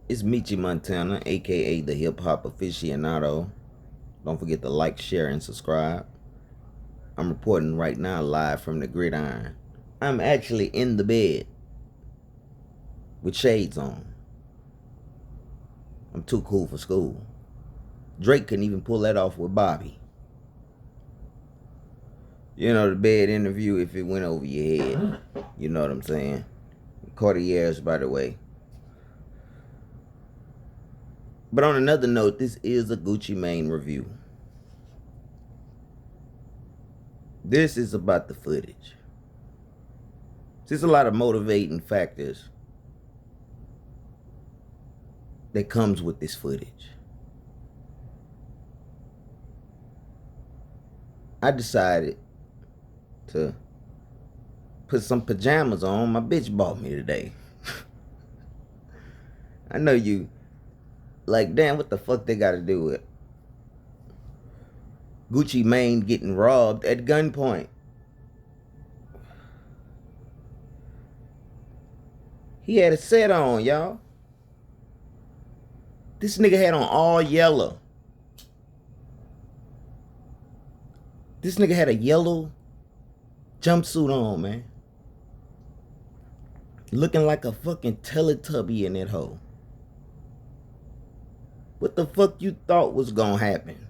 It's Michi Montana, aka the Hip Hop Aficionado. Don't forget to like, share, and subscribe. I'm reporting right now live from the gridiron. I'm actually in the bed with shades on. I'm too cool for school. Drake couldn't even pull that off with Bobby. You know, the bed interview if it went over your head. You know what I'm saying? Cartiers, by the way. But on another note, this is a Gucci Mane review. This is about the footage. There's a lot of motivating factors that comes with this footage. I decided to put some pajamas on my bitch bought me today. I know you like, damn, what the fuck they gotta do with Gucci Mane getting robbed at gunpoint? He had a set on, y'all. This nigga had on all yellow. This nigga had a yellow jumpsuit on, man. Looking like a fucking Teletubby in that hole. What the fuck you thought was gonna happen?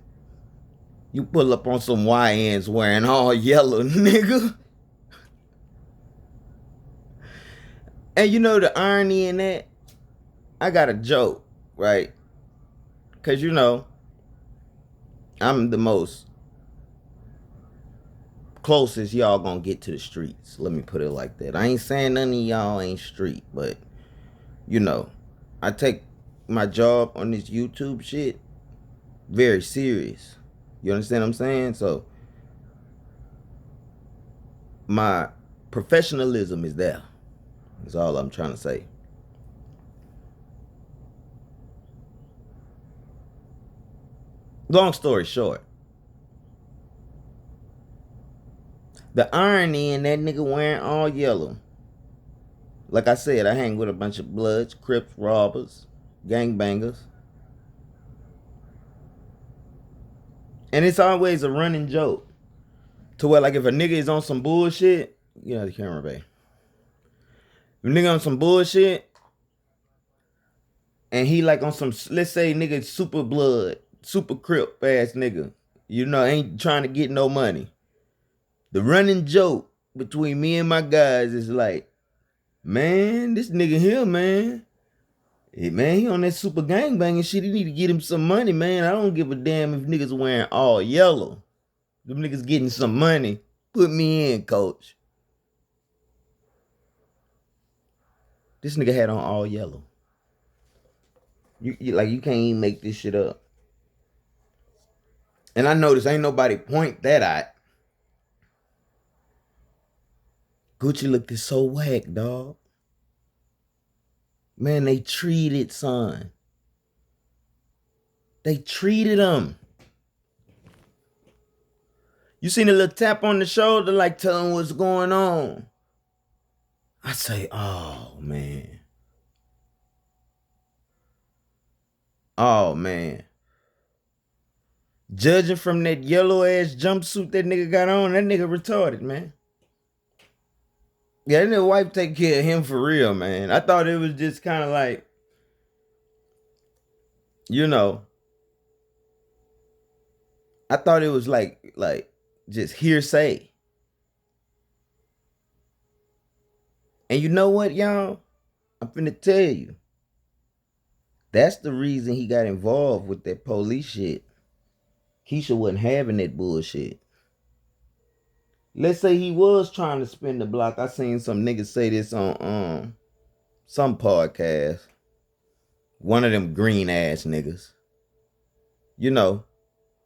You pull up on some YNs wearing all yellow, nigga. And you know the irony in that? I got a joke, right? Because, you know, I'm the most closest y'all gonna get to the streets. Let me put it like that. I ain't saying none of y'all ain't street, but, you know, I take my job on this YouTube shit very serious. You understand what I'm saying? So, my professionalism is there. That's all I'm trying to say. Long story short, the irony in that nigga wearing all yellow. Like I said, I hang with a bunch of Bloods, Crips, robbers, gangbangers. And it's always a running joke. To where, like, if a nigga is on some bullshit, you know the camera, babe. If a nigga on some bullshit, and he like on some, let's say nigga super blood, super crip ass nigga, you know, ain't trying to get no money. The running joke between me and my guys is like, man, this nigga here, man. Hey, man, he on that super gangbanging shit. He need to get him some money, man. I don't give a damn if niggas wearing all yellow. Them niggas getting some money. Put me in, coach. This nigga had on all yellow. You can't even make this shit up. And I notice ain't nobody point that out. Gucci looked so whack, dog. Man, they treated son. They treated him. You seen a little tap on the shoulder, like tell him what's going on. I say, oh man. Oh man. Judging from that yellow ass jumpsuit that nigga got on, that nigga retarded, man. Yeah, that nigga wife take care of him for real, man. I thought it was just kind of like, you know, I thought it was like just hearsay. And you know what, y'all? I'm finna tell you. That's the reason he got involved with that police shit. Keisha wasn't having that bullshit. Let's say he was trying to spin the block. I seen some niggas say this on some podcast. One of them green ass niggas. You know,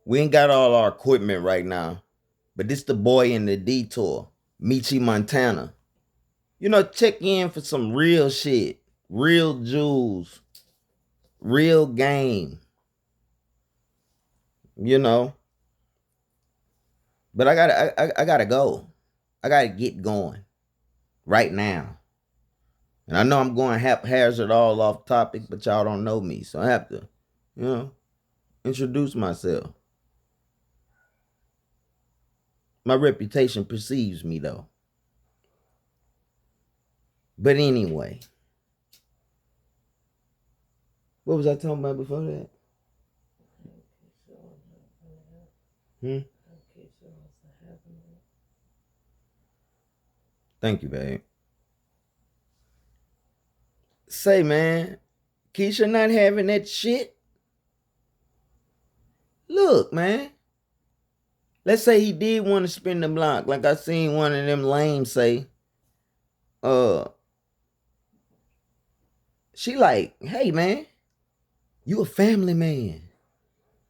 we ain't got all our equipment right now. But this the boy in the detour. Michi Montana. You know, check in for some real shit. Real jewels. Real game. You know. But I gotta go. I gotta get going. Right now. And I know I'm going haphazard all off topic, but y'all don't know me. So I have to, introduce myself. My reputation precedes me though. But anyway, what was I talking about before that? Thank you, babe. Say, man, Keisha not having that shit. Look, man. Let's say he did want to spin the block, like I seen one of them lames say. She like, hey, man, you a family man.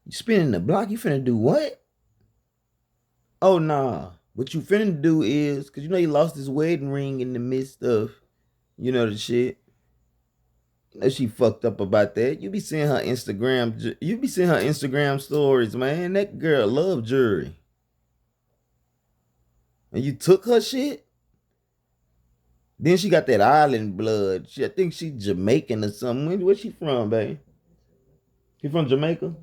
You spinning the block, you finna do what? Oh, nah. What you finna do is, because you know he lost his wedding ring in the midst of, the shit. You know she fucked up about that. You be seeing her Instagram stories, man. That girl love jewelry. And you took her shit? Then she got that island blood. I think she Jamaican or something. Where she from, babe? She from Jamaica?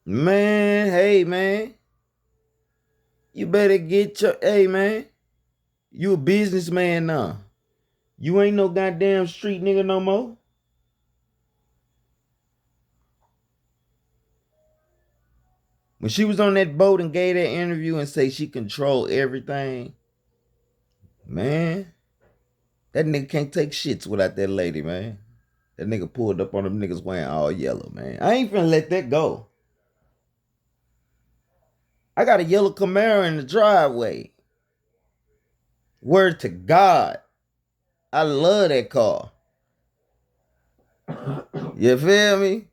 Man, hey, man. You better get your... Hey, man. You a businessman now. You ain't no goddamn street nigga no more. When she was on that boat and gave that interview and say she control everything, man, that nigga can't take shits without that lady, man. That nigga pulled up on them niggas wearing all yellow, man. I ain't finna let that go. I got a yellow Camaro in the driveway. Word to God. I love that car. You feel me?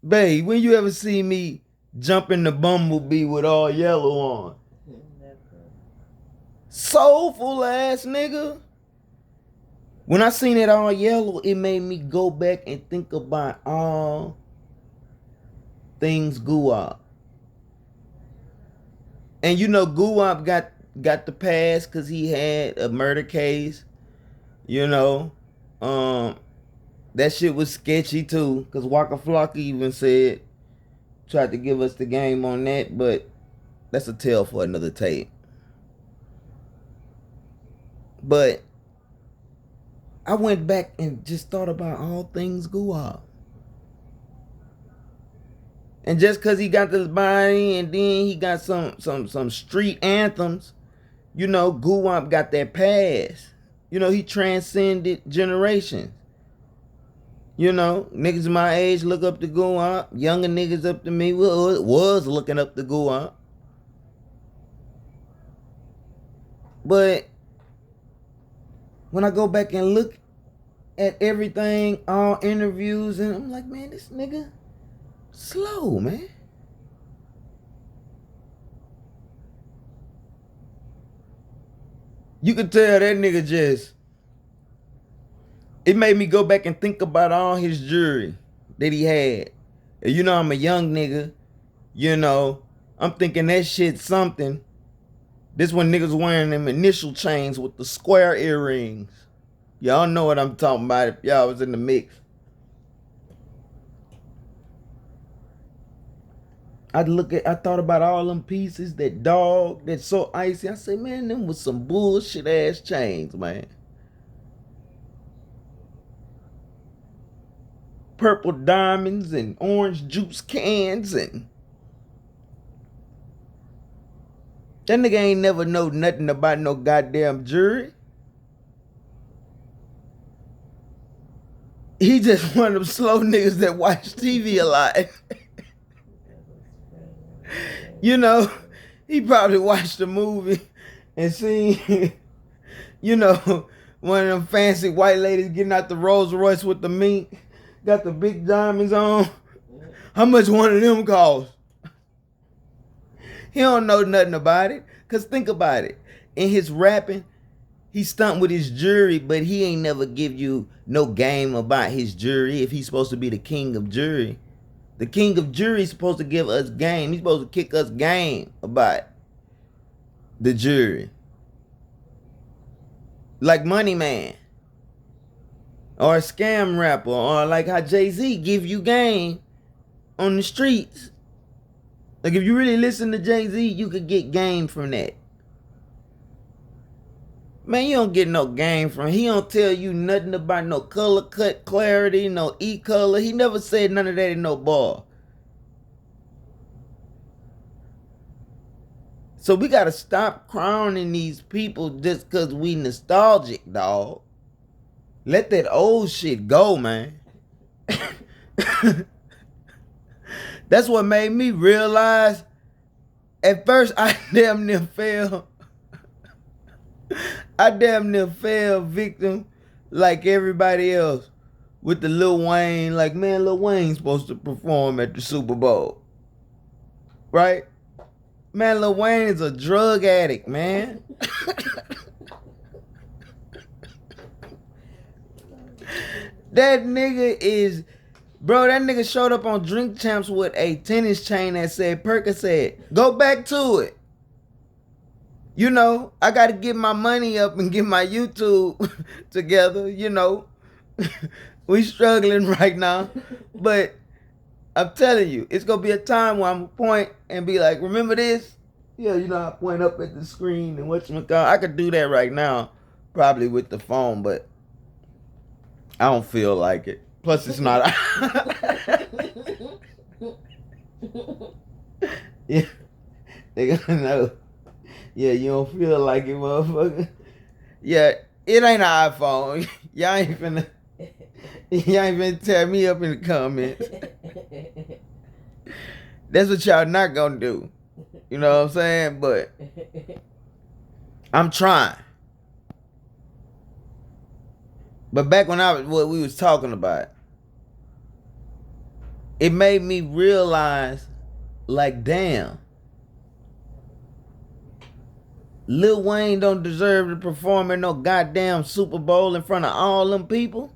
Babe, when you ever see me jump in the Bumblebee with all yellow on? Soulful ass nigga. When I seen it all yellow, it made me go back and think about all things Guap. And you know Guap got the pass because he had a murder case. That shit was sketchy too. Because Waka Flocka even tried to give us the game on that, but that's a tale for another tape. But I went back and just thought about all things Guap. And just cause he got this body and then he got some street anthems, Guwap got that pass. He transcended generations. Niggas my age look up to Guwap. Younger niggas up to me was looking up to Guwap. But when I go back and look at everything, all interviews, and I'm like, man, this nigga slow, man. You could tell that nigga just... It made me go back and think about all his jewelry that he had. And I'm a young nigga. I'm thinking that shit something. This when niggas wearing them initial chains with the square earrings. Y'all know what I'm talking about if y'all was in the mix. I thought about all them pieces, that dog, that's so icy. I say, man, them was some bullshit ass chains, man. Purple diamonds and orange juice cans and... That nigga ain't never know nothing about no goddamn jewelry. He just one of them slow niggas that watch TV a lot. He probably watched a movie and seen, one of them fancy white ladies getting out the Rolls Royce with the mink, got the big diamonds on. How much one of them cost? He don't know nothing about it. Cause think about it. In his rapping, he stunt with his jewelry, but he ain't never give you no game about his jewelry if he's supposed to be the king of jewelry. The king of jewelry is supposed to give us game. He's supposed to kick us game about the jewelry. like Money Man, or a scam rapper, or like how Jay-Z give you game on the streets. Like if you really listen to Jay-Z, you could get game from that. Man, you don't get no game from him. He don't tell you nothing about no color cut clarity, no E-color. He never said none of that in no bar. So we gotta stop crowning these people just cause we nostalgic, dog. Let that old shit go, man. That's what made me realize. At first, I damn near fell. I damn near fell victim like everybody else with the Lil Wayne. Like, man, Lil Wayne's supposed to perform at the Super Bowl. Right? Man, Lil Wayne is a drug addict, man. That nigga is... Bro, that nigga showed up on Drink Champs with a tennis chain that said Percocet. Go back to it. You know, I got to get my money up and get my YouTube together, you know. We struggling right now. But I'm telling you, it's going to be a time where I'm going to point and be like, remember this? Yeah, you know, I point up at the screen and whatchamacallit. I could do that right now, probably with the phone, but I don't feel like it. Plus, it's not. Yeah, they gonna know. Yeah, you don't feel like it, motherfucker. Yeah, it ain't an iPhone. Y'all ain't finna tear me up in the comments. That's what y'all not gonna do. You know what I'm saying? But I'm trying. But back when what we was talking about, it made me realize, like, damn, Lil Wayne don't deserve to perform at no goddamn Super Bowl in front of all them people.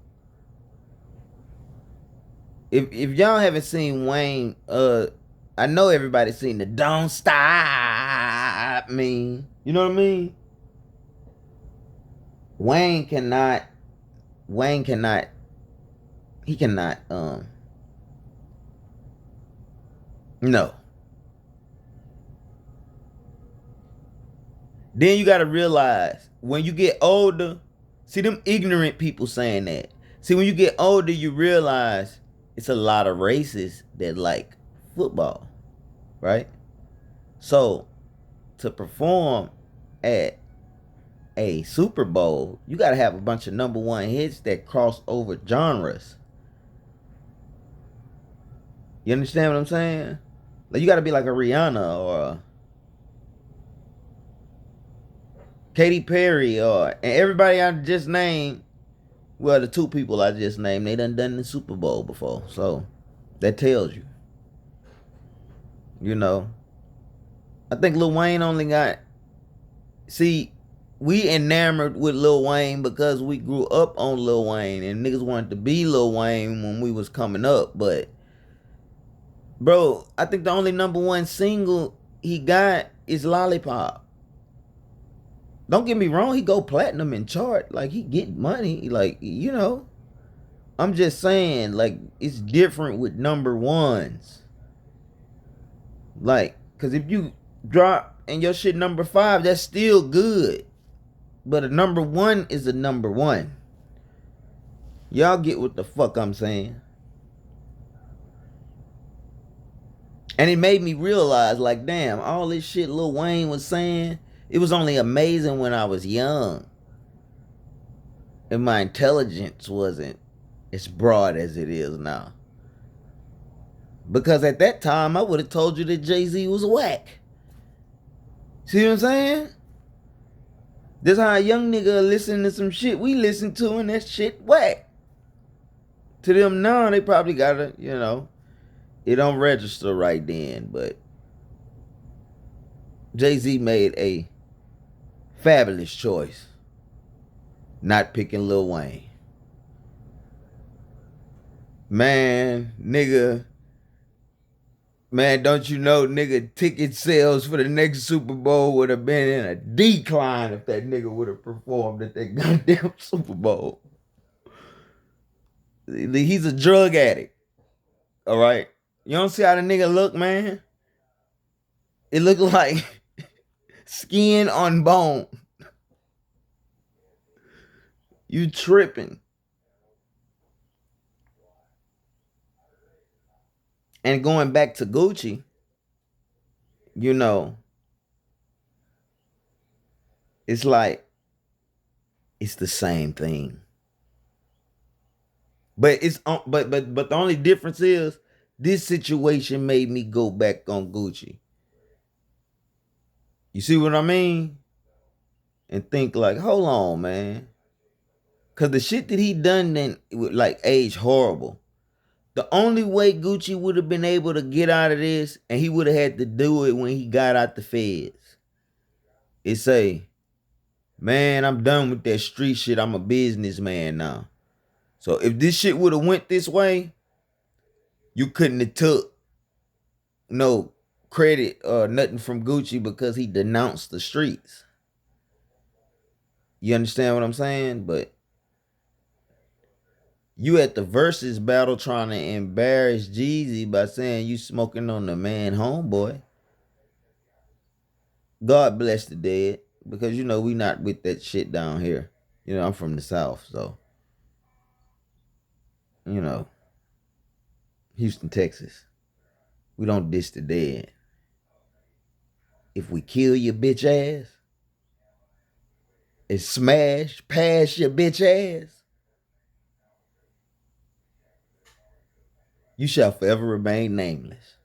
If y'all haven't seen Wayne, I know everybody's seen the "Don't Stop Me." You know what I mean? Wayne cannot. He cannot. No. Then you gotta realize when you get older, see them ignorant people saying that. See, when you get older, you realize it's a lot of races that like football, right? So to perform at a Super Bowl, you gotta have a bunch of number one hits that cross over genres. You understand what I'm saying? Like you gotta be like a Rihanna or a Katy Perry and everybody I just named. Well, the two people I just named, they done the Super Bowl before. So that tells you. You know. I think Lil Wayne only got... See, we enamored with Lil Wayne because we grew up on Lil Wayne. And niggas wanted to be Lil Wayne when we was coming up. But, bro, I think the only number one single he got is Lollipop. Don't get me wrong, he go platinum in chart. Like, he get money. Like, you know. I'm just saying, like, it's different with number ones. Like, because if you drop and your shit number 5, that's still good. But a number 1 is a number 1. Y'all get what the fuck I'm saying. And it made me realize, like, damn, all this shit Lil Wayne was saying, it was only amazing when I was young. And my intelligence wasn't as broad as it is now. Because at that time, I would have told you that Jay-Z was whack. See what I'm saying? This how a young nigga listen to some shit we listen to and that shit whack. To them now, they probably gotta, you know, it don't register right then. But Jay-Z made a fabulous choice not picking Lil Wayne. Man, nigga, Man, don't you know, nigga, ticket sales for the next Super Bowl would have been in a decline if that nigga would have performed at that goddamn Super Bowl. He's a drug addict. All right. You don't see how the nigga look, man? It look like skin on bone. You tripping. And going back to Gucci, you know, it's like it's the same thing. But it's but the only difference is this situation made me go back on Gucci. You see what I mean? And think like, hold on, man. Cause the shit that he done then it would like age horrible. The only way Gucci would have been able to get out of this, and he would have had to do it when he got out the feds, is say, man, I'm done with that street shit. I'm a businessman now. So if this shit would have went this way, you couldn't have took no credit or nothing from Gucci because he denounced the streets. You understand what I'm saying? But you at the versus battle trying to embarrass Jeezy by saying you smoking on the man homeboy. God bless the dead. Because you know we not with that shit down here. You know, I'm from the South, so you know, Houston, Texas. We don't diss the dead. If we kill your bitch ass and smash past your bitch ass, you shall forever remain nameless.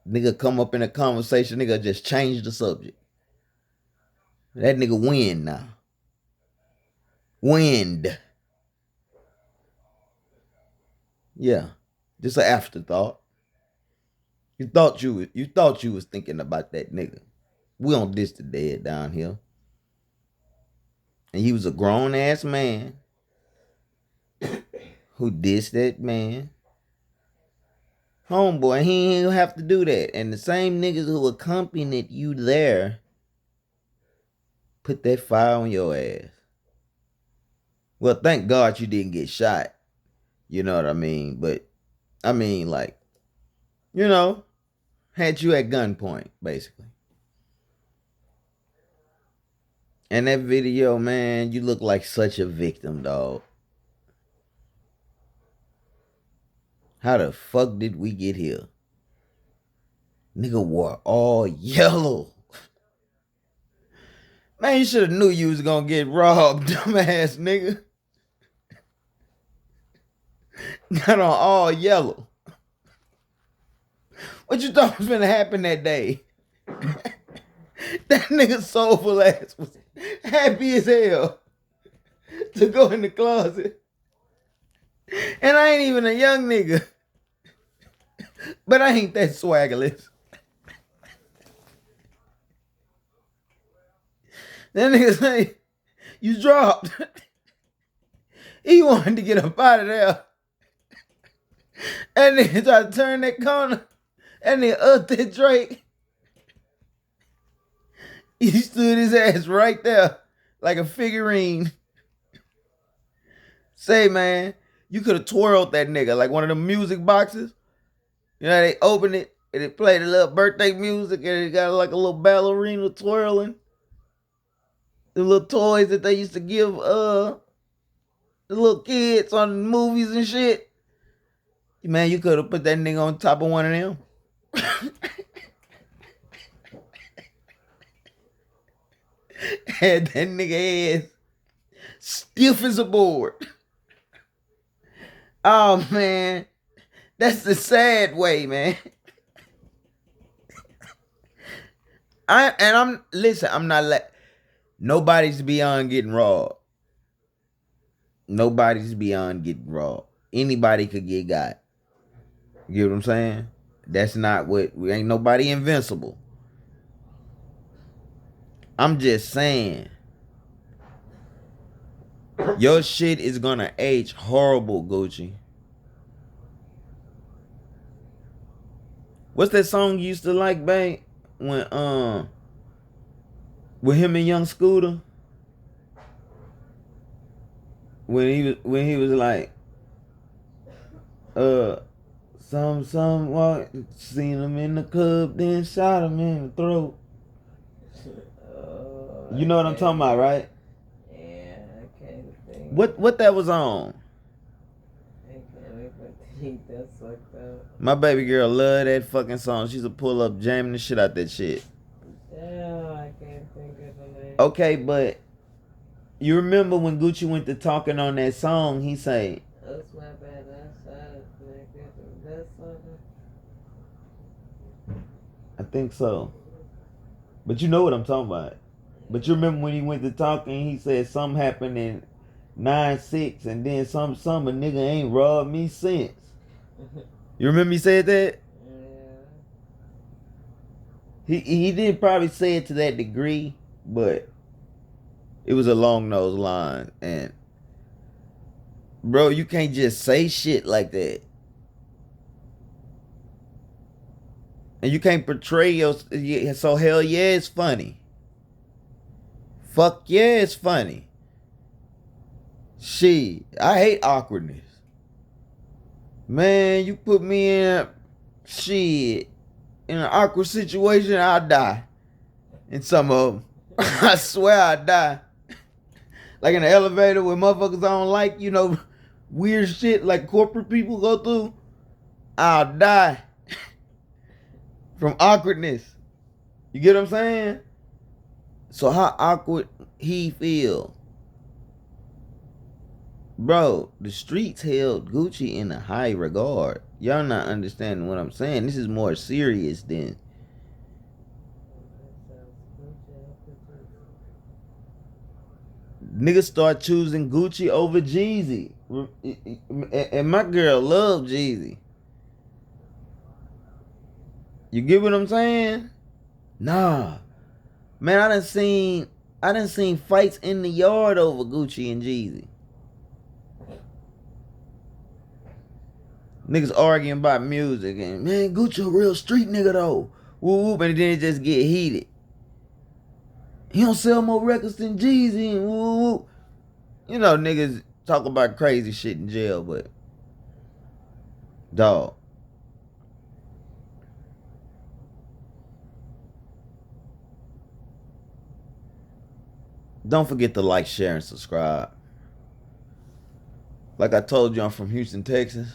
Nigga come up in a conversation, nigga just change the subject. That nigga win now. Wind. Yeah. Just an afterthought. You thought you was thinking about that nigga. We don't diss the dead down here. And he was a grown ass man who dissed that man. Homeboy, he ain't have to do that. And the same niggas who accompanied you there put that fire on your ass. Well, thank God you didn't get shot. You know what I mean? But I mean, like, you know, had you at gunpoint, basically. And that video, man, you look like such a victim, dog. How the fuck did we get here? Nigga wore all yellow. Man, you should have knew you was gonna get robbed, dumbass nigga. Got on all yellow. What you thought was gonna happen that day? That nigga soulful ass was happy as hell to go in the closet. And I ain't even a young nigga. But I ain't that swaggerless. That nigga say, you dropped. He wanted to get up out of there. That nigga tried to turn that corner. That nigga up that Drake. He stood his ass right there like a figurine. Say, man, you could have twirled that nigga like one of them music boxes. You know, they open it and it played a little birthday music and it got like a little ballerina twirling. The little toys that they used to give the little kids on movies and shit. Man, you could have put that nigga on top of one of them. Had that nigga ass stiff as a board. Oh man, that's the sad way, man. I'm not like nobody's beyond getting robbed. Nobody's beyond getting robbed. Anybody could get got. You get what I'm saying? That's not what we ain't nobody invincible. I'm just saying. Your shit is gonna age horrible, Gucci. What's that song you used to like, babe? When with him and Young Scooter, when he was like uh some walk, seen him in the club, then shot him in the throat. You know what I'm talking about, right? Yeah, I can't think. What that was on? I can't even think. That's fucked up. My baby girl love that fucking song. She's a pull up jamming the shit out that shit. Damn, I can't think of the name. Okay, but you remember when Gucci went to talking on that song? He say, That's my bad. I shot it. That's something. I think so. But you know what I'm talking about. But you remember when he went to talking, he said something happened in 9-6, and then some a nigga ain't robbed me since. You remember he said that? Yeah. He didn't probably say it to that degree, but it was along those lines. And bro, you can't just say shit like that. And you can't portray your, so hell yeah, it's funny. Fuck yeah, it's funny. Shit, I hate awkwardness. Man, you put me in shit in an awkward situation, I'll die. In some of them, I swear I die. Like in the elevator where motherfuckers I don't like, you know, weird shit like corporate people go through, I'll die from awkwardness. You get what I'm saying? So how awkward he feel? Bro, the streets held Gucci in a high regard. Y'all not understanding what I'm saying. This is more serious than niggas start choosing Gucci over Jeezy. And my girl love Jeezy. You get what I'm saying? Nah. Man, I done seen fights in the yard over Gucci and Jeezy. Niggas arguing about music and man, Gucci a real street nigga though. Woo whoop, and then it just get heated. He don't sell more records than Jeezy and woo whoop. You know, niggas talk about crazy shit in jail, but dog. Don't forget to like, share, and subscribe. Like I told you, I'm from Houston, Texas.